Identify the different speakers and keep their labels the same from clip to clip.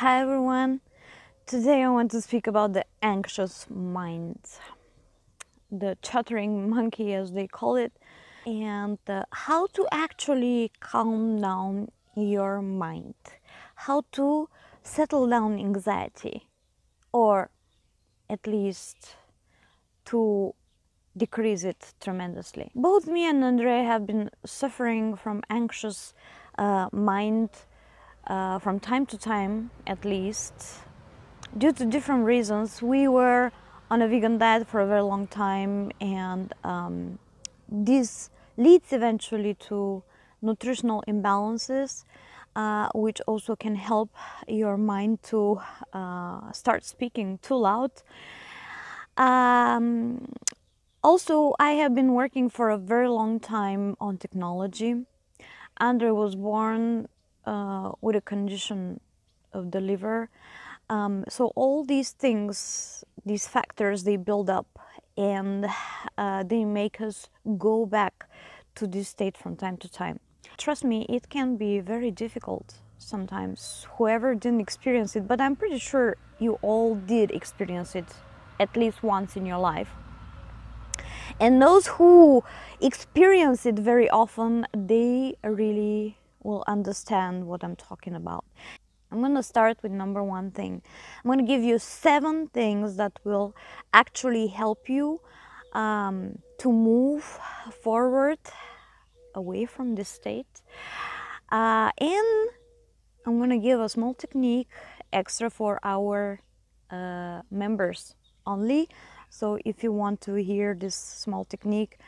Speaker 1: Hi everyone. Today I want to speak about the anxious mind, the chattering monkey as they call it, and how to actually calm down your mind, how to settle down anxiety, or at least to decrease it tremendously. Both me and Andre have been suffering from anxious mind from time to time, at least, due to different reasons. We were on a vegan diet for a very long time, and this leads eventually to nutritional imbalances, which also can help your mind to start speaking too loud. Also, I have been working for a very long time on technology. Andre was born with a condition of the liver. So all these things, these factors, they build up, and they make us go back to this state from time to time. Trust me, it can be very difficult sometimes, whoever didn't experience it, but I'm pretty sure you all did experience it at least once in your life. And those who experience it very often, they really will understand what I'm talking about. I'm going to start with number one thing. I'm going to give you 7 things that will actually help you to move forward away from this state. And I'm going to give a small technique extra for our members only. So if you want to hear this small technique,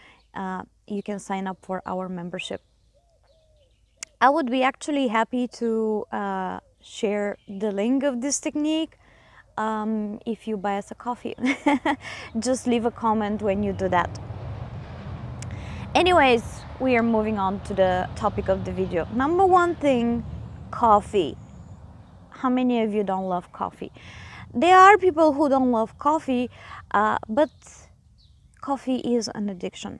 Speaker 1: you can sign up for our membership. I would be actually happy to share the link of this technique if you buy us a coffee. Just leave a comment when you do that. Anyways, we are moving on to the topic of the video. Number one thing, coffee. How many of you don't love coffee? There are people who don't love coffee, but coffee is an addiction.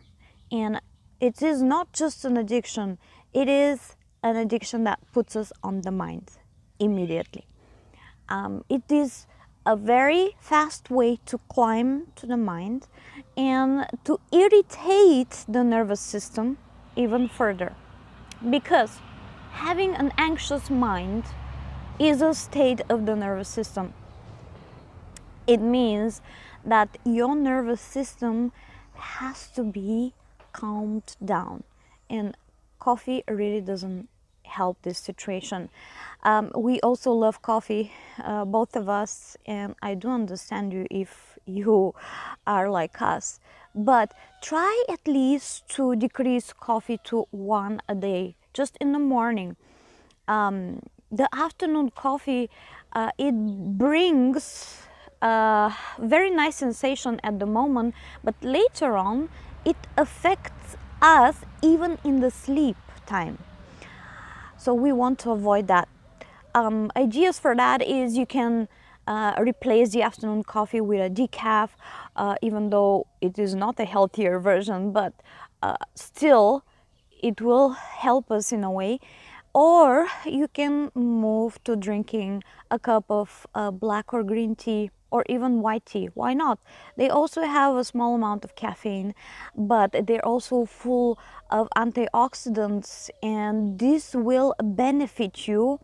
Speaker 1: And it is not just an addiction, it is an addiction that puts us on the mind immediately. It is a very fast way to climb to the mind and to irritate the nervous system even further. Because having an anxious mind is a state of the nervous system. It means that your nervous system has to be calmed down, and coffee really doesn't help this situation. We also love coffee, both of us, and I do understand you if you are like us, but try at least to decrease coffee to 1 a day, just in the morning. The afternoon coffee, it brings a very nice sensation at the moment, but later on it affects us even in the sleep time. So we want to avoid that. Ideas for that is you can replace the afternoon coffee with a decaf, even though it is not a healthier version, but still it will help us in a way. Or you can move to drinking a cup of black or green tea, or even white tea. Why not? They also have a small amount of caffeine, but they're also full of antioxidants, and this will benefit you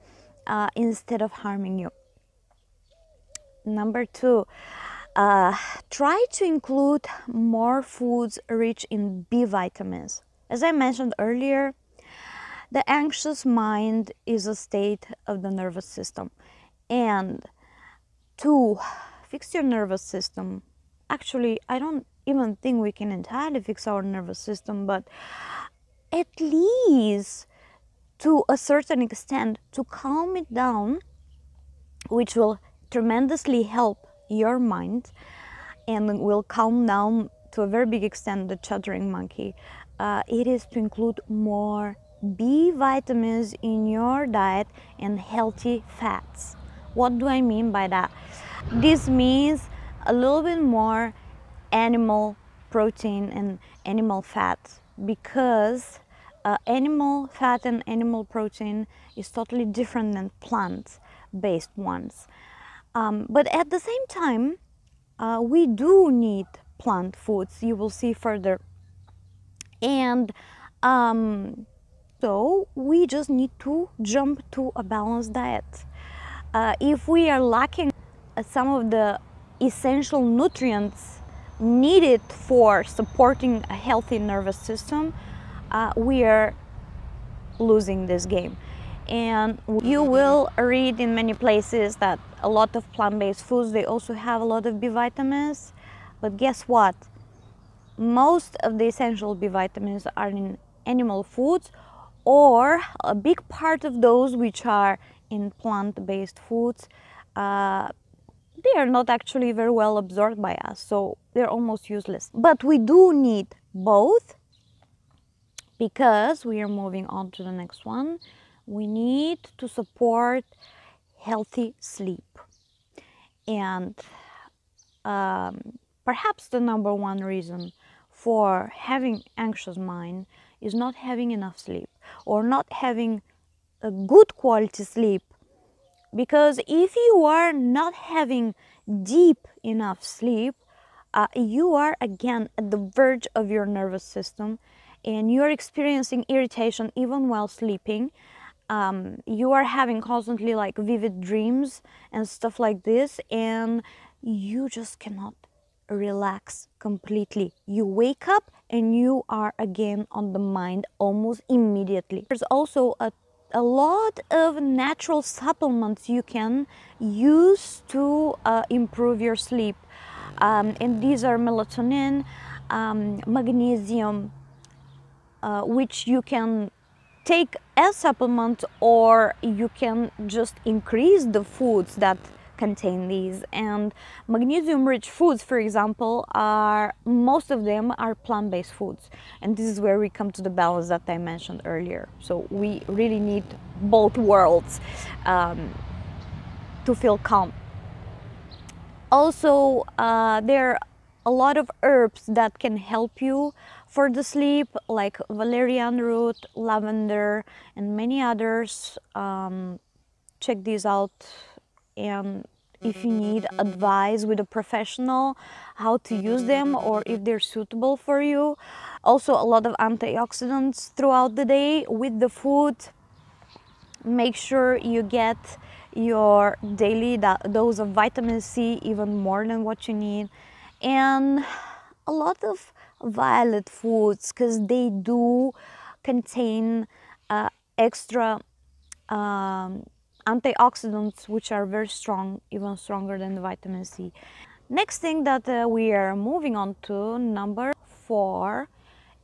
Speaker 1: instead of harming you. Number 2, try to include more foods rich in B vitamins. As I mentioned earlier, the anxious mind is a state of the nervous system, and to fix your nervous system, actually I don't even think we can entirely fix our nervous system, but at least to a certain extent to calm it down, which will tremendously help your mind and will calm down to a very big extent the chattering monkey. It is to include more B vitamins in your diet and healthy fats. What do I mean by that? This means a little bit more animal protein and animal fat, because animal fat and animal protein is totally different than plants. based ones. But at the same time, we do need plant foods. You will see further. And so we just need to jump to a balanced diet. If we are lacking some of the essential nutrients needed for supporting a healthy nervous system, we are losing this game. And you will read in many places that a lot of plant-based foods, they also have a lot of B vitamins. But guess what? Most of the essential B vitamins are in animal foods, or a big part of those which are in plant-based foods, they are not actually very well absorbed by us, so they're almost useless. But we do need both, because we are moving on to the next one. We need to support healthy sleep. And perhaps the number one reason for having anxious mind is not having enough sleep, or not having a good quality sleep. Because if you are not having deep enough sleep, you are again at the verge of your nervous system, and you are experiencing irritation even while sleeping. You are having constantly like vivid dreams and stuff like this, and you just cannot relax completely. You wake up and you are again on the mind almost immediately. There's also a lot of natural supplements you can use to improve your sleep. And these are melatonin, magnesium, which you can take as supplements, or you can just increase the foods that contain these. And magnesium rich foods, for example, most of them are plant-based foods, and this is where we come to the balance that I mentioned earlier. So we really need both worlds to feel calm. Also, there are a lot of herbs that can help you for the sleep, like valerian root, lavender, and many others. Check these out, and if you need advice with a professional how to use them, or if they're suitable for you. Also, a lot of antioxidants throughout the day with the food. Make sure you get your daily dose of vitamin C, even more than what you need. And a lot of violet foods, because they do contain extra antioxidants, which are very strong, even stronger than the vitamin C. Next thing that we are moving on to, number 4,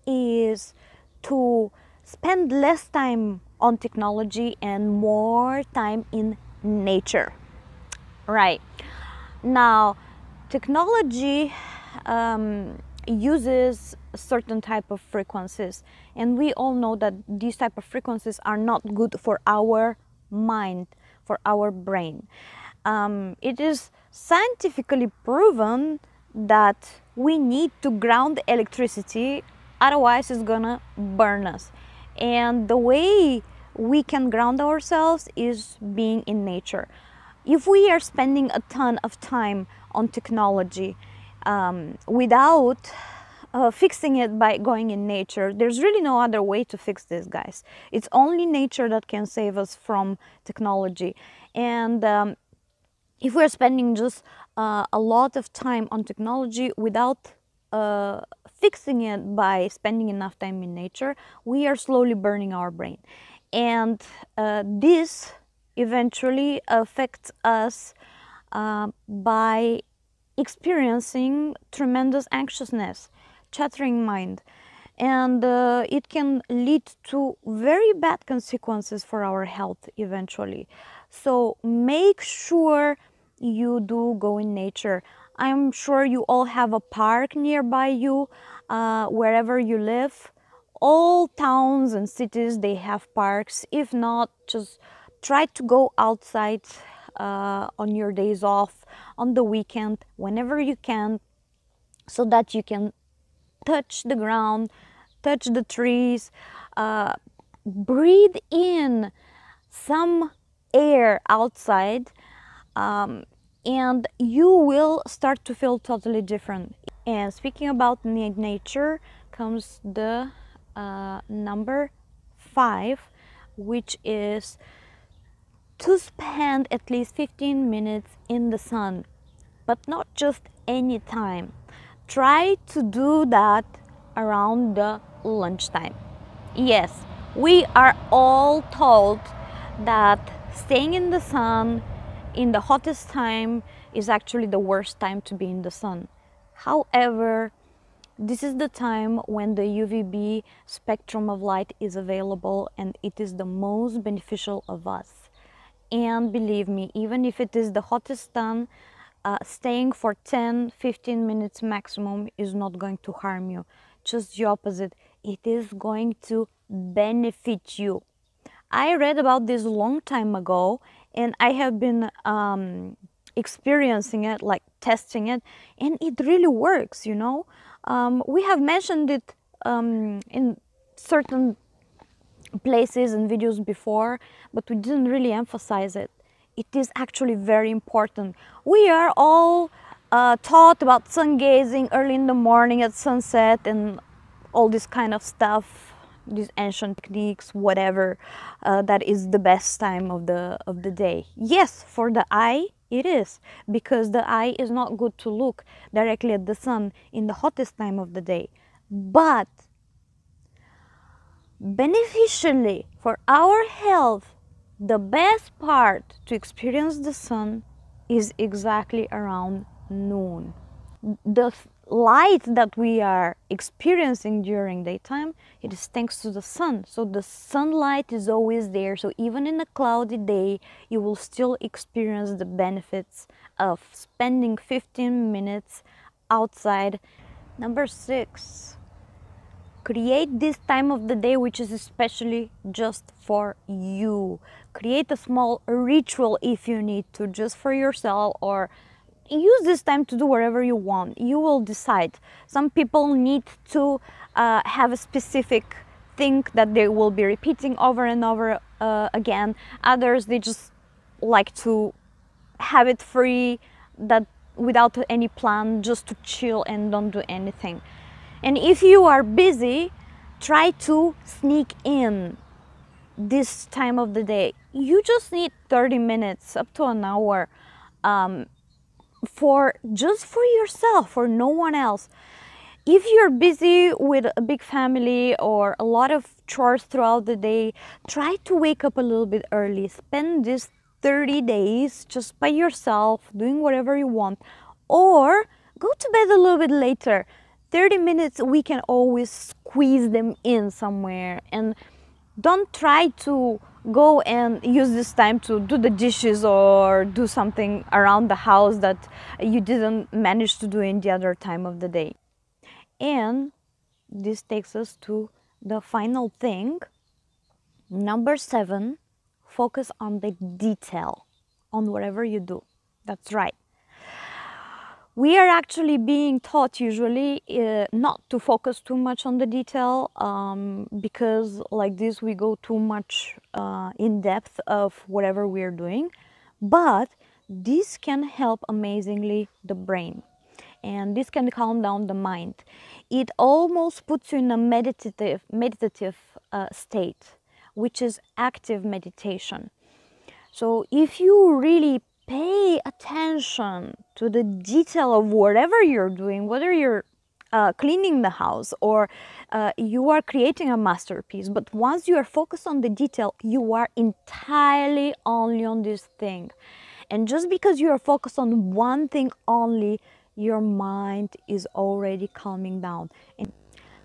Speaker 1: is to spend less time on technology and more time in nature. Right. Now, technology uses a certain type of frequencies, and we all know that these type of frequencies are not good for our mind, for our brain. It is scientifically proven that we need to ground electricity, otherwise it's gonna burn us. And the way we can ground ourselves is being in nature. If we are spending a ton of time on technology without fixing it by going in nature, there's really no other way to fix this, guys. It's only nature that can save us from technology. And if we're spending just a lot of time on technology without fixing it by spending enough time in nature, we are slowly burning our brain. And this eventually affects us by experiencing tremendous anxiousness, chattering mind, and it can lead to very bad consequences for our health eventually. So make sure you do go in nature. I'm sure you all have a park nearby you, wherever you live. All towns and cities, they have parks. If not, just try to go outside on your days off, on the weekend, whenever you can, so that you can touch the ground, touch the trees, breathe in some air outside, and you will start to feel totally different. And speaking about nature comes the number 5, which is to spend at least 15 minutes in the sun, but not just any time. Try to do that around the lunchtime. Yes, we are all told that staying in the sun in the hottest time is actually the worst time to be in the sun. However, this is the time when the UVB spectrum of light is available, and it is the most beneficial of us. And believe me, even if it is the hottest sun, staying for 10-15 minutes maximum is not going to harm you. Just the opposite, it is going to benefit you. I read about this a long time ago, and I have been experiencing it, like testing it, and it really works, you know. We have mentioned it in certain places and videos before, but we didn't really emphasize it. It is actually very important. We are all taught about sun gazing early in the morning at sunset and all this kind of stuff, these ancient techniques, whatever, that is the best time of the day. Yes, for the eye it is, because the eye is not good to look directly at the sun in the hottest time of the day. But beneficially for our health, the best part to experience the sun is exactly around noon. The light that we are experiencing during daytime, it is thanks to the sun. So the sunlight is always there. So even in a cloudy day, you will still experience the benefits of spending 15 minutes outside. Number 6, create this time of the day which is especially just for you. Create a small ritual if you need to, just for yourself, or use this time to do whatever you want. You will decide. Some people need to have a specific thing that they will be repeating over and over again. Others, they just like to have it free, that without any plan, just to chill and don't do anything. And if you are busy, try to sneak in this time of the day. You just need 30 minutes up to an hour for yourself, for no one else. If you're busy with a big family or a lot of chores throughout the day, try to wake up a little bit early. Spend these 30 days just by yourself, doing whatever you want, or go to bed a little bit later. 30 minutes, we can always squeeze them in somewhere. And don't try to go and use this time to do the dishes or do something around the house that you didn't manage to do in the other time of the day. And this takes us to the final thing. Number 7, focus on the detail on whatever you do. That's right. We are actually being taught usually not to focus too much on the detail, because like this we go too much in depth of whatever we are doing. But this can help amazingly the brain, and this can calm down the mind. It almost puts you in a meditative state, which is active meditation. So if you really pay attention to the detail of whatever you're doing, whether you're cleaning the house or you are creating a masterpiece, but once you are focused on the detail, you are entirely only on this thing. And just because you are focused on one thing only, your mind is already calming down. And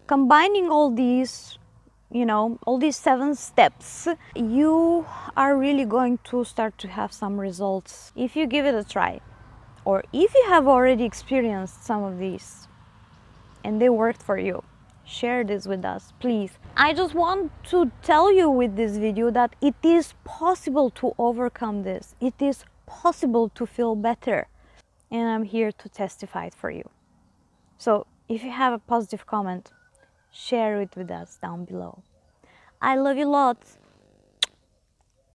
Speaker 1: combining all these, all these 7 steps, you are really going to start to have some results if you give it a try. Or if you have already experienced some of these and they worked for you, share this with us, please. I just want to tell you with this video that it is possible to overcome this. It is possible to feel better. And I'm here to testify it for you. So if you have a positive comment, share it with us down below. I love you lots.